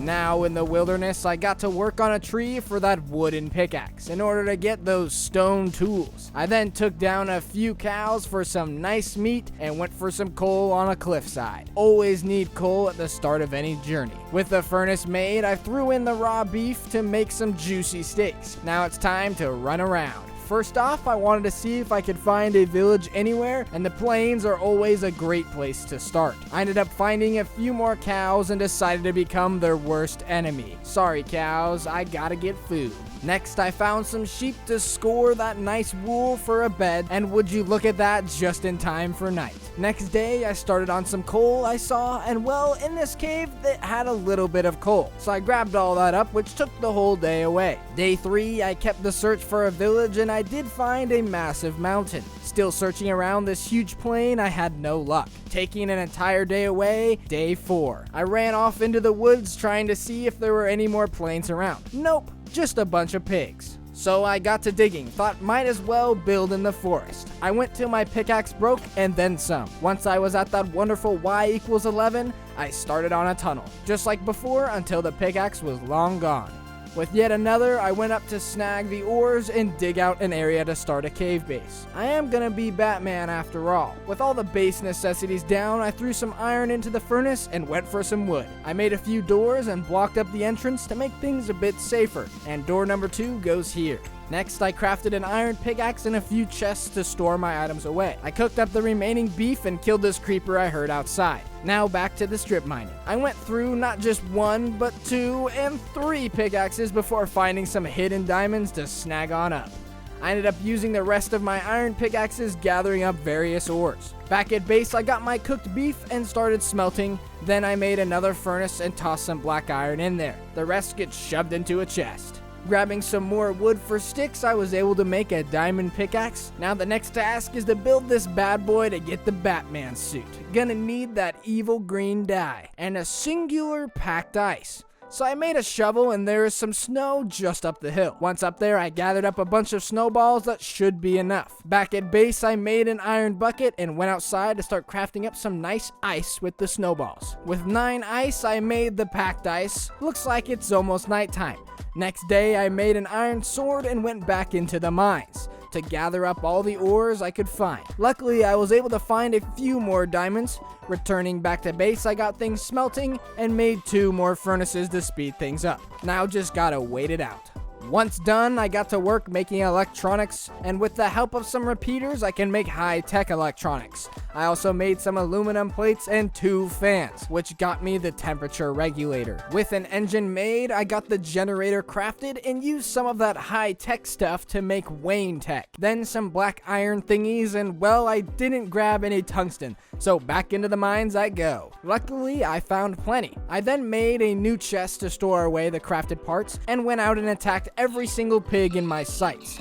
Now in the wilderness, I got to work on a tree for that wooden pickaxe in order to get those stone tools. I then took down a few cows for some nice meat and went for some coal on a cliffside. Always need coal at the start of any journey. With the furnace made, I threw in the raw beef to make some juicy steaks. Now it's time to run around. First off, I wanted to see if I could find a village anywhere, and the plains are always a great place to start. I ended up finding a few more cows and decided to become their worst enemy. Sorry cows, I gotta get food. Next, I found some sheep to score that nice wool for a bed, and would you look at that, just in time for night. Next day, I started on some coal I saw, and well, in this cave, it had a little bit of coal. So I grabbed all that up, which took the whole day away. Day 3, I kept the search for a village, and I did find a massive mountain. Still searching around this huge plain, I had no luck. Taking an entire day away, day 4. I ran off into the woods trying to see if there were any more plains around. Nope. Just a bunch of pigs. So I got to digging, thought might as well build in the forest. I went till my pickaxe broke and then some. Once I was at that wonderful y=11, I started on a tunnel. Just like before, until the pickaxe was long gone. With yet another, I went up to snag the ores and dig out an area to start a cave base. I am gonna be Batman after all. With all the base necessities down, I threw some iron into the furnace and went for some wood. I made a few doors and blocked up the entrance to make things a bit safer, and door number 2 goes here. Next, I crafted an iron pickaxe and a few chests to store my items away. I cooked up the remaining beef and killed this creeper I heard outside. Now back to the strip mining. I went through not just 1, but 2 and 3 pickaxes before finding some hidden diamonds to snag on up. I ended up using the rest of my iron pickaxes gathering up various ores. Back at base, I got my cooked beef and started smelting. Then I made another furnace and tossed some black iron in there. The rest gets shoved into a chest. Grabbing some more wood for sticks, I was able to make a diamond pickaxe. Now the next task is to build this bad boy to get the Batman suit. Gonna need that evil green dye and a singular packed ice. So I made a shovel and there is some snow just up the hill. Once up there, I gathered up a bunch of snowballs that should be enough. Back at base, I made an iron bucket and went outside to start crafting up some nice ice with the snowballs. With 9 ice, I made the packed ice. Looks like it's almost nighttime. Next day, I made an iron sword and went back into the mines to gather up all the ores I could find. Luckily, I was able to find a few more diamonds. Returning back to base, I got things smelting and made 2 more furnaces to speed things up. Now just gotta wait it out. Once done, I got to work making electronics, and with the help of some repeaters, I can make high-tech electronics. I also made some aluminum plates and 2 fans, which got me the temperature regulator. With an engine made, I got the generator crafted and used some of that high-tech stuff to make Wayne Tech. Then some black iron thingies, and well, I didn't grab any tungsten, so back into the mines I go. Luckily, I found plenty. I then made a new chest to store away the crafted parts, and went out and attacked every single pig in my sights.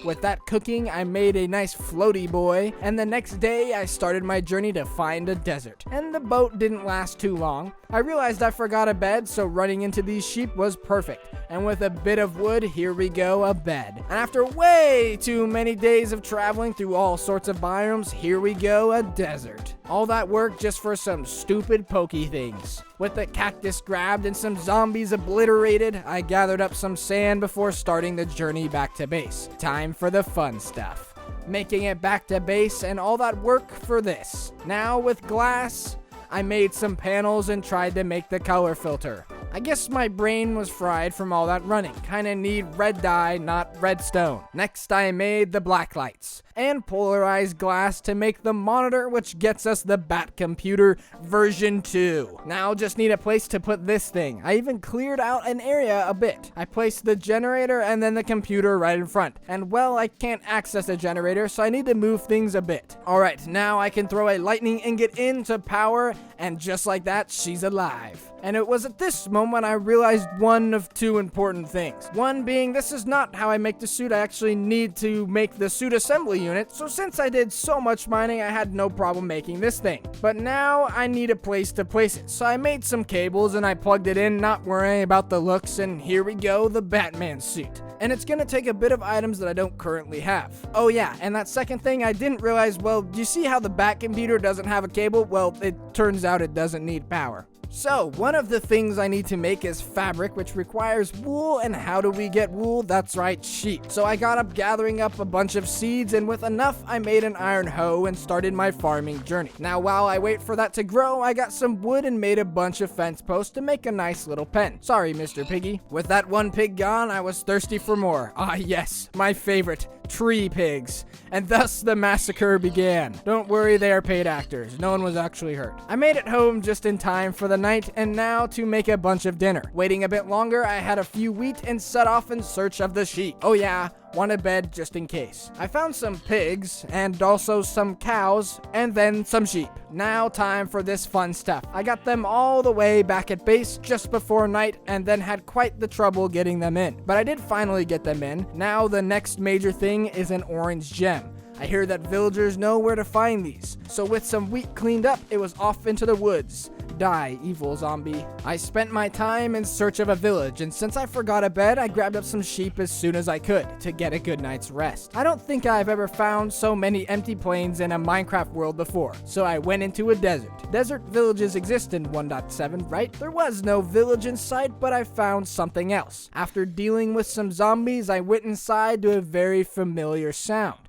With that cooking, I made a nice floaty boy, and the next day I started my journey to find a desert. And the boat didn't last too long. I realized I forgot a bed, so running into these sheep was perfect. And with a bit of wood, here we go, a bed. And after way too many days of traveling through all sorts of biomes, here we go, a desert. All that work just for some stupid pokey things. With the cactus grabbed and some zombies obliterated, I gathered up some sand before starting the journey back to base. Time for the fun stuff. Making it back to base and all that work for this. Now with glass, I made some panels and tried to make the color filter. I guess my brain was fried from all that running. Kinda need red dye, not redstone. Next, I made the black lights and polarized glass to make the monitor, which gets us the Bat Computer version 2. Now just need a place to put this thing. I even cleared out an area a bit. I placed the generator and then the computer right in front. And well, I can't access the generator, so I need to move things a bit. Alright, now I can throw a lightning ingot into power, and just like that, she's alive. And it was at this moment I realized one of 2 important things. One being, this is not how I make the suit. I actually need to make the suit assembly unit. So since I did so much mining, I had no problem making this thing. But now I need a place to place it. So I made some cables and I plugged it in, not worrying about the looks, and here we go, the Batman suit. And it's gonna take a bit of items that I don't currently have. Oh yeah, and that second thing I didn't realize, well, do you see how the Bat Computer doesn't have a cable? Well, it turns out it doesn't need power. So, one of the things I need to make is fabric, which requires wool, and how do we get wool? That's right, sheep. So I got up gathering up a bunch of seeds, and with enough, I made an iron hoe and started my farming journey. Now, while I wait for that to grow, I got some wood and made a bunch of fence posts to make a nice little pen. Sorry, Mr. Piggy. With that one pig gone, I was thirsty for more. Ah, yes, my favorite, tree pigs. And thus the massacre began. Don't worry, they are paid actors. No one was actually hurt. I made it home just in time for the night, and now to make a bunch of dinner. Waiting a bit longer, I had a few wheat and set off in search of the sheep. Oh yeah, want a bed just in case. I found some pigs, and also some cows, and then some sheep. Now time for this fun stuff. I got them all the way back at base just before night, and then had quite the trouble getting them in. But I did finally get them in. Now the next major thing is an orange gem. I hear that villagers know where to find these. So with some wheat cleaned up, it was off into the woods. Die, evil zombie. I spent my time in search of a village, and since I forgot a bed, I grabbed up some sheep as soon as I could to get a good night's rest. I don't think I've ever found so many empty plains in a Minecraft world before, so I went into a desert. Desert villages exist in 1.7, right? There was no village in sight, but I found something else. After dealing with some zombies, I went inside to a very familiar sound.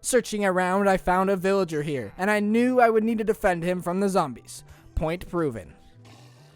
Searching around, I found a villager here, and I knew I would need to defend him from the zombies. Point proven.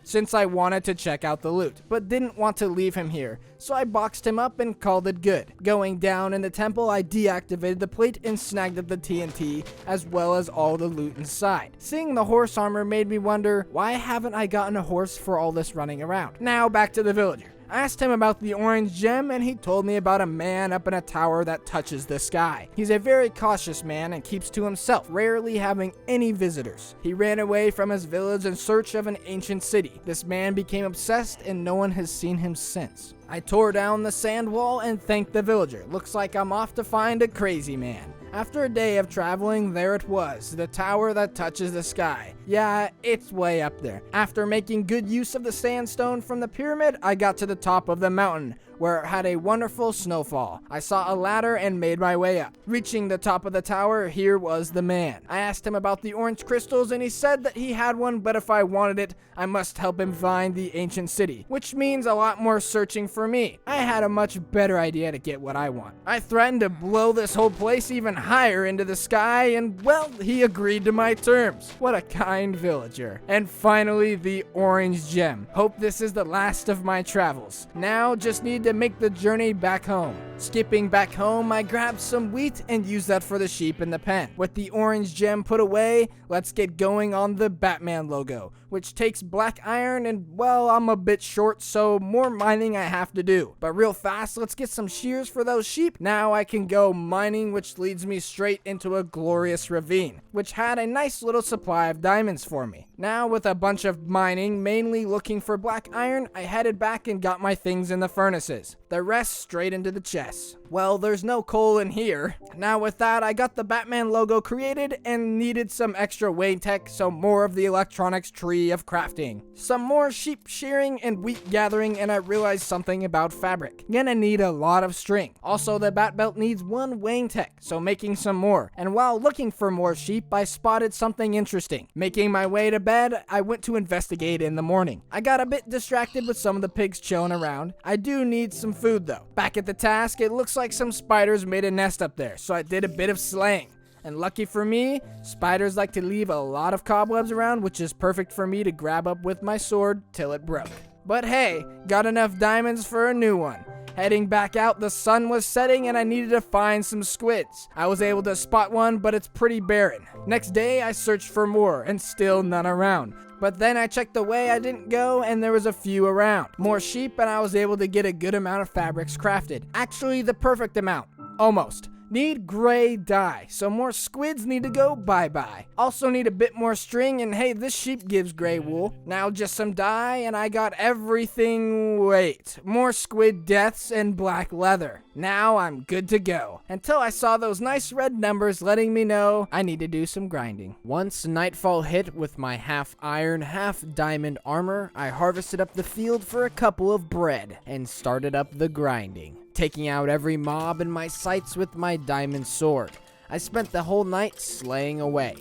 Since I wanted to check out the loot, but didn't want to leave him here, so I boxed him up and called it good. Going down in the temple, I deactivated the plate and snagged up the TNT, as well as all the loot inside. Seeing the horse armor made me wonder, why haven't I gotten a horse for all this running around? Now back to the villager. I asked him about the orange gem, and he told me about a man up in a tower that touches the sky. He's a very cautious man and keeps to himself, rarely having any visitors. He ran away from his village in search of an ancient city. This man became obsessed, and no one has seen him since. I tore down the sand wall and thanked the villager. Looks like I'm off to find a crazy man. After a day of traveling, there it was, the tower that touches the sky. Yeah, it's way up there. After making good use of the sandstone from the pyramid, I got to the top of the mountain, where it had a wonderful snowfall. I saw a ladder and made my way up. Reaching the top of the tower, here was the man. I asked him about the orange crystals, and he said that he had one, but if I wanted it, I must help him find the ancient city, which means a lot more searching for me. I had a much better idea to get what I want. I threatened to blow this whole place even higher into the sky, and well, he agreed to my terms. What a kind villager. And finally, the orange gem. Hope this is the last of my travels. Now, just need to make the journey back home. Skipping back home, I grabbed some wheat and used that for the sheep in the pen. With the orange gem put away, let's get going on the Batman logo, which takes black iron, and well, I'm a bit short, so more mining I have to do. But real fast, let's get some shears for those sheep. Now I can go mining, which leads me straight into a glorious ravine, which had a nice little supply of diamonds for me. Now with a bunch of mining, mainly looking for black iron, I headed back and got my things in the furnaces. The rest straight into the chests. Well, there's no coal in here. Now with that, I got the Batman logo created and needed some extra Wayne tech, so more of the electronics tree of crafting. Some more sheep shearing and wheat gathering, and I realized something about fabric. Gonna need a lot of string. Also, the batbelt needs one Wayne tech, so making some more. And while looking for more sheep, I spotted something interesting. Making my way to bed, I went to investigate in the morning. I got a bit distracted with some of the pigs chilling around. I do need some food though. Back at the task, it looks like some spiders made a nest up there, so I did a bit of slaying. And lucky for me, spiders like to leave a lot of cobwebs around, which is perfect for me to grab up with my sword till it broke. But hey, got enough diamonds for a new one. Heading back out, the sun was setting and I needed to find some squids. I was able to spot one, but it's pretty barren. Next day, I searched for more, and still none around. But then I checked the way I didn't go, and there was a few around. More sheep, and I was able to get a good amount of fabrics crafted. Actually, the perfect amount. Almost. Need gray dye, so more squids need to go bye-bye. Also need a bit more string, and hey, this sheep gives gray wool. Now just some dye, and I got everything. Wait, more squid deaths and black leather. Now I'm good to go. Until I saw those nice red numbers letting me know I need to do some grinding. Once nightfall hit with my half iron, half diamond armor, I harvested up the field for a couple of bread and started up the grinding, taking out every mob in my sights with my diamond sword. I spent the whole night slaying away.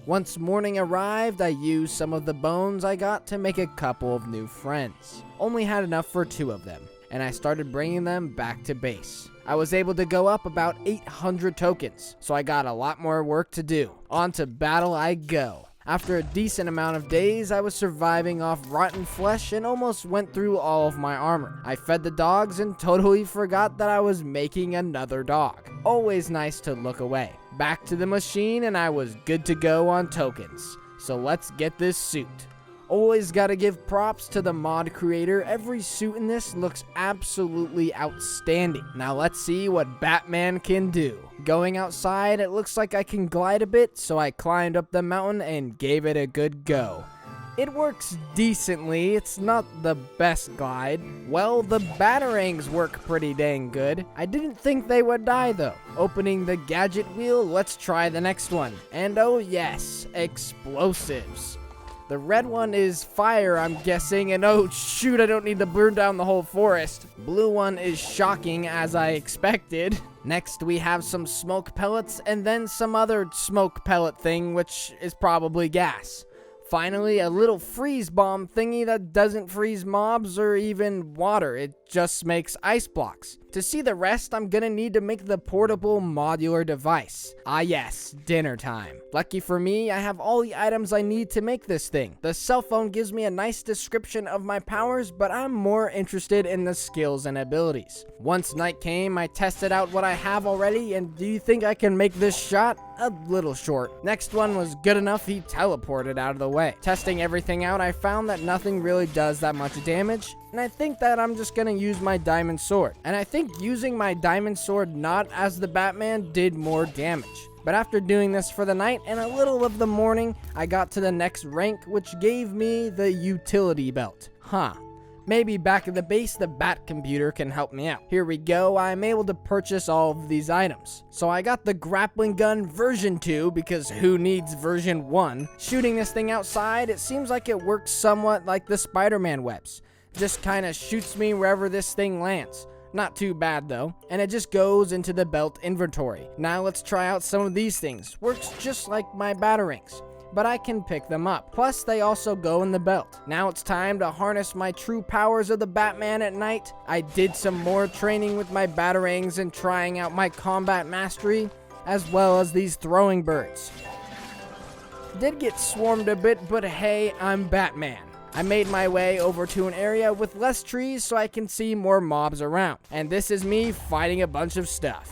Once morning arrived, I used some of the bones I got to make a couple of new friends. Only had enough for 2 of them, and I started bringing them back to base. I was able to go up about 800 tokens, so I got a lot more work to do. On to battle I go. After a decent amount of days, I was surviving off rotten flesh and almost went through all of my armor. I fed the dogs and totally forgot that I was making another dog. Always nice to look away. Back to the machine and I was good to go on tokens. So let's get this suit. Always gotta give props to the mod creator. Every suit in this looks absolutely outstanding. Now let's see what Batman can do. Going outside, it looks like I can glide a bit, so I climbed up the mountain and gave it a good go. It works decently, it's not the best glide. Well, the batarangs work pretty dang good. I didn't think they would die though. Opening the gadget wheel, let's try the next one. And oh yes, explosives. The red one is fire, I'm guessing, and oh shoot, I don't need to burn down the whole forest. Blue one is shocking, as I expected. Next, we have some smoke pellets, and then some other smoke pellet thing, which is probably gas. Finally, a little freeze bomb thingy that doesn't freeze mobs or even water, it just makes ice blocks. To see the rest, I'm gonna need to make the portable modular device. Ah yes, dinner time. Lucky for me, I have all the items I need to make this thing. The cell phone gives me a nice description of my powers, but I'm more interested in the skills and abilities. Once night came, I tested out what I have already, and do you think I can make this shot? A little short. Next one was good enough, he teleported out of the way. Testing everything out, I found that nothing really does that much damage, and I think that I'm just gonna use my diamond sword. And I think using my diamond sword not as the Batman did more damage. But after doing this for the night and a little of the morning, I got to the next rank, which gave me the utility belt. Maybe back at the base, the Bat computer can help me out. Here we go, I'm able to purchase all of these items. So I got the Grappling Gun version 2, because who needs version 1? Shooting this thing outside, it seems like it works somewhat like the Spider-Man webs. Just kinda shoots me wherever this thing lands. Not too bad though, and it just goes into the belt inventory. Now let's try out some of these things. Works just like my batarangs, but I can pick them up. Plus, they also go in the belt. Now it's time to harness my true powers of the Batman at night. I did some more training with my batarangs and trying out my combat mastery, as well as these throwing birds. Did get swarmed a bit, but hey, I'm Batman. I made my way over to an area with less trees so I can see more mobs around. And this is me fighting a bunch of stuff.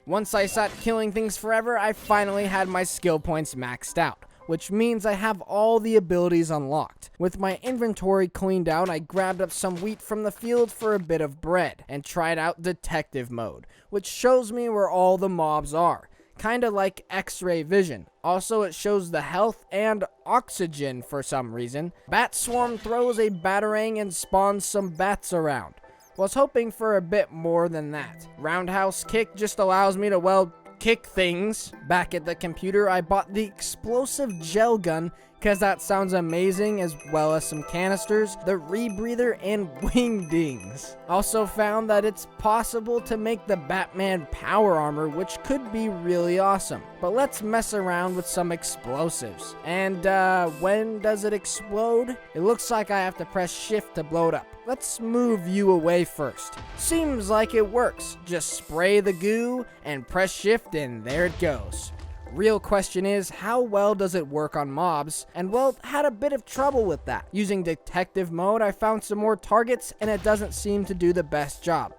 Once I stopped killing things forever, I finally had my skill points maxed out, which means I have all the abilities unlocked. With my inventory cleaned out, I grabbed up some wheat from the field for a bit of bread, and tried out detective mode, which shows me where all the mobs are, kinda like X-ray vision. Also, it shows the health and oxygen for some reason. Bat Swarm throws a batarang and spawns some bats around. Was hoping for a bit more than that. Roundhouse kick just allows me to, well, kick things. Back at the computer, I bought the explosive gel gun because that sounds amazing, as well as some canisters, the rebreather, and wingdings. Also found that it's possible to make the Batman power armor, which could be really awesome. But let's mess around with some explosives. And when does it explode? It looks like I have to press shift to blow it up. Let's move you away first. Seems like it works. Just spray the goo and press shift and there it goes. Real question is, how well does it work on mobs? And well, had a bit of trouble with that. Using detective mode, I found some more targets and it doesn't seem to do the best job.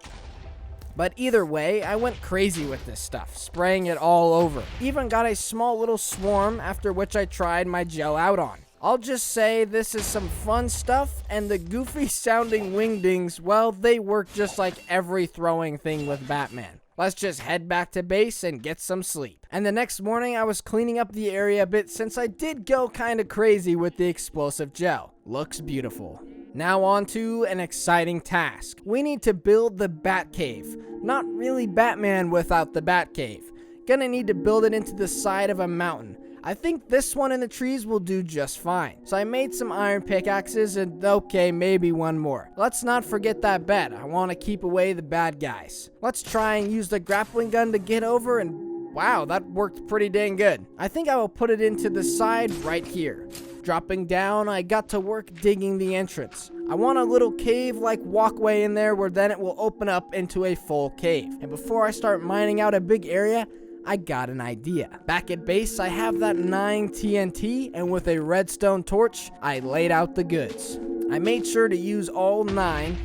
But either way, I went crazy with this stuff, spraying it all over. Even got a small little swarm, after which I tried my gel out on. I'll just say this is some fun stuff, and the goofy sounding wingdings, well, they work just like every throwing thing with Batman. Let's just head back to base and get some sleep. And the next morning I was cleaning up the area a bit since I did go kinda crazy with the explosive gel. Looks beautiful. Now on to an exciting task. We need to build the Batcave. Not really Batman without the Batcave. Gonna need to build it into the side of a mountain. I think this one in the trees will do just fine. So I made some iron pickaxes and okay, maybe one more. Let's not forget that bed. I want to keep away the bad guys. Let's try and use the grappling gun to get over, and wow, that worked pretty dang good. I think I will put it into the side right here. Dropping down, I got to work digging the entrance. I want a little cave-like walkway in there where then it will open up into a full cave. And before I start mining out a big area, I got an idea. Back at base, I have that 9 TNT, and with a redstone torch, I laid out the goods. I made sure to use all 9,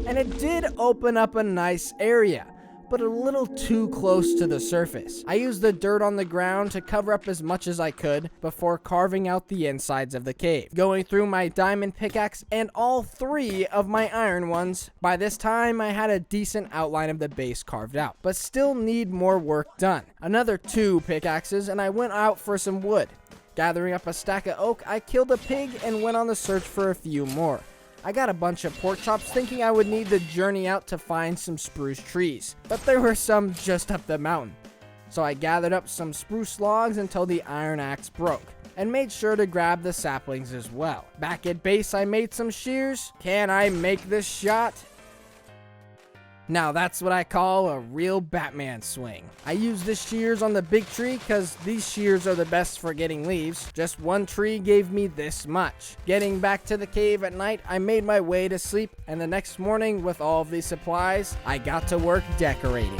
and it did open up a nice area, but a little too close to the surface. I used the dirt on the ground to cover up as much as I could before carving out the insides of the cave. Going through my diamond pickaxe and all 3 of my iron ones, by this time I had a decent outline of the base carved out, but still need more work done. Another 2 pickaxes and I went out for some wood. Gathering up a stack of oak, I killed a pig and went on the search for a few more. I got a bunch of pork chops thinking I would need to journey out to find some spruce trees, but there were some just up the mountain. So I gathered up some spruce logs until the iron axe broke, and made sure to grab the saplings as well. Back at base, I made some shears. Can I make this shot? Now that's what I call a real Batman swing. I use the shears on the big tree because these shears are the best for getting leaves. Just one tree gave me this much. Getting back to the cave at night, I made my way to sleep, and the next morning with all of these supplies, I got to work decorating.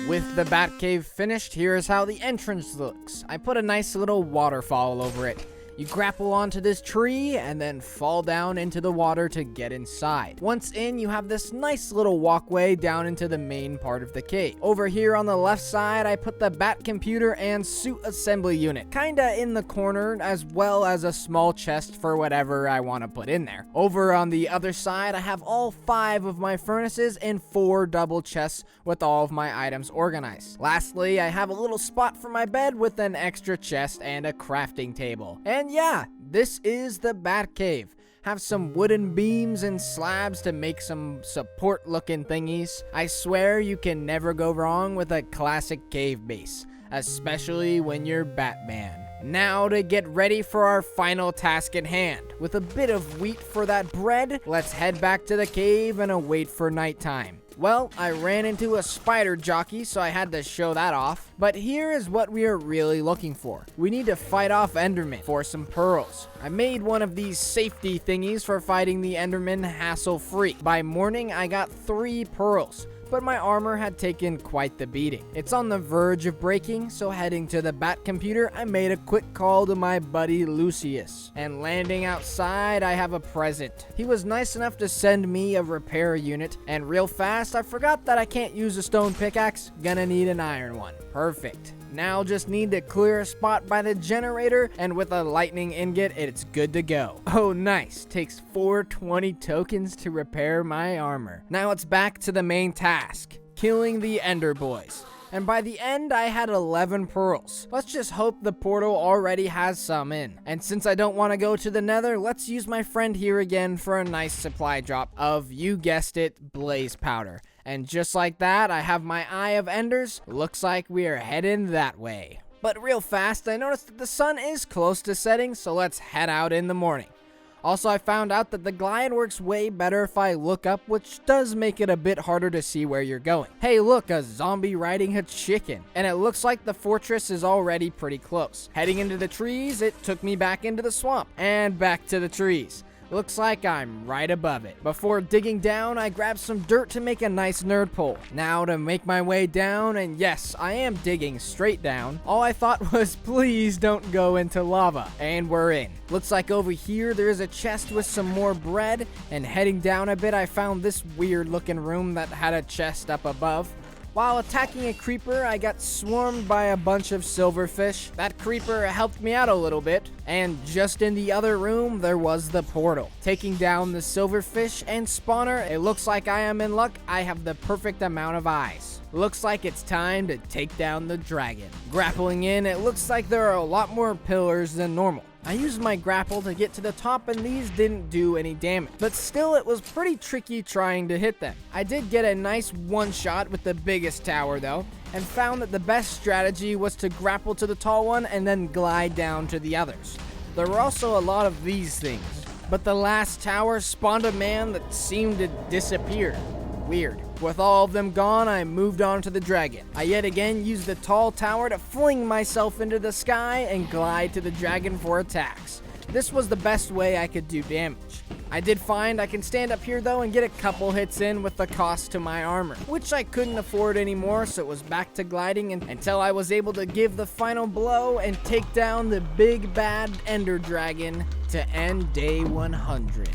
With the Batcave finished, here is how the entrance looks. I put a nice little waterfall over it. You grapple onto this tree and then fall down into the water to get inside. Once in, you have this nice little walkway down into the main part of the cave. Over here on the left side, I put the bat computer and suit assembly unit, kinda in the corner, as well as a small chest for whatever I want to put in there. Over on the other side, I have all 5 of my furnaces and 4 double chests with all of my items organized. Lastly, I have a little spot for my bed with an extra chest and a crafting table. And yeah, this is the Batcave. Have some wooden beams and slabs to make some support looking thingies. I swear you can never go wrong with a classic cave base, especially when you're Batman. Now to get ready for our final task at hand. With a bit of wheat for that bread, let's head back to the cave and await for nighttime. Well, I ran into a spider jockey, so I had to show that off. But here is what we are really looking for. We need to fight off Enderman for some pearls. I made one of these safety thingies for fighting the Enderman hassle-free. By morning, I got 3 pearls, but my armor had taken quite the beating. It's on the verge of breaking, so heading to the bat computer, I made a quick call to my buddy Lucius. And landing outside, I have a present. He was nice enough to send me a repair unit, and real fast, I forgot that I can't use a stone pickaxe, gonna need an iron one. Perfect. Now just need to clear a spot by the generator, and with a lightning ingot, it's good to go. Oh nice, takes 420 tokens to repair my armor. Now it's back to the main task, killing the Ender Boys. And by the end, I had 11 pearls. Let's just hope the portal already has some in. And since I don't want to go to the nether, let's use my friend here again for a nice supply drop of, you guessed it, blaze powder. And just like that, I have my Eye of Enders. Looks like we are heading that way. But real fast, I noticed that the sun is close to setting, so let's head out in the morning. Also, I found out that the glide works way better if I look up, which does make it a bit harder to see where you're going. Hey look, a zombie riding a chicken. And it looks like the fortress is already pretty close. Heading into the trees, it took me back into the swamp. And back to the trees. Looks like I'm right above it. Before digging down, I grabbed some dirt to make a nice nerd pole. Now to make my way down, and yes, I am digging straight down. All I thought was, please don't go into lava. And we're in. Looks like over here there is a chest with some more bread, and heading down a bit, I found this weird looking room that had a chest up above. While attacking a creeper, I got swarmed by a bunch of silverfish. That creeper helped me out a little bit, and just in the other room, there was the portal. Taking down the silverfish and spawner, it looks like I am in luck. I have the perfect amount of eyes. Looks like it's time to take down the dragon. Grappling in, it looks like there are a lot more pillars than normal. I used my grapple to get to the top and these didn't do any damage, but still it was pretty tricky trying to hit them. I did get a nice one shot with the biggest tower though, and found that the best strategy was to grapple to the tall one and then glide down to the others. There were also a lot of these things, but the last tower spawned a man that seemed to disappear. Weird. With all of them gone, I moved on to the dragon. I yet again used the tall tower to fling myself into the sky and glide to the dragon for attacks. This was the best way I could do damage. I did find I can stand up here though and get a couple hits in with the cost to my armor, which I couldn't afford anymore, so it was back to gliding until I was able to give the final blow and take down the big bad ender dragon to end day 100.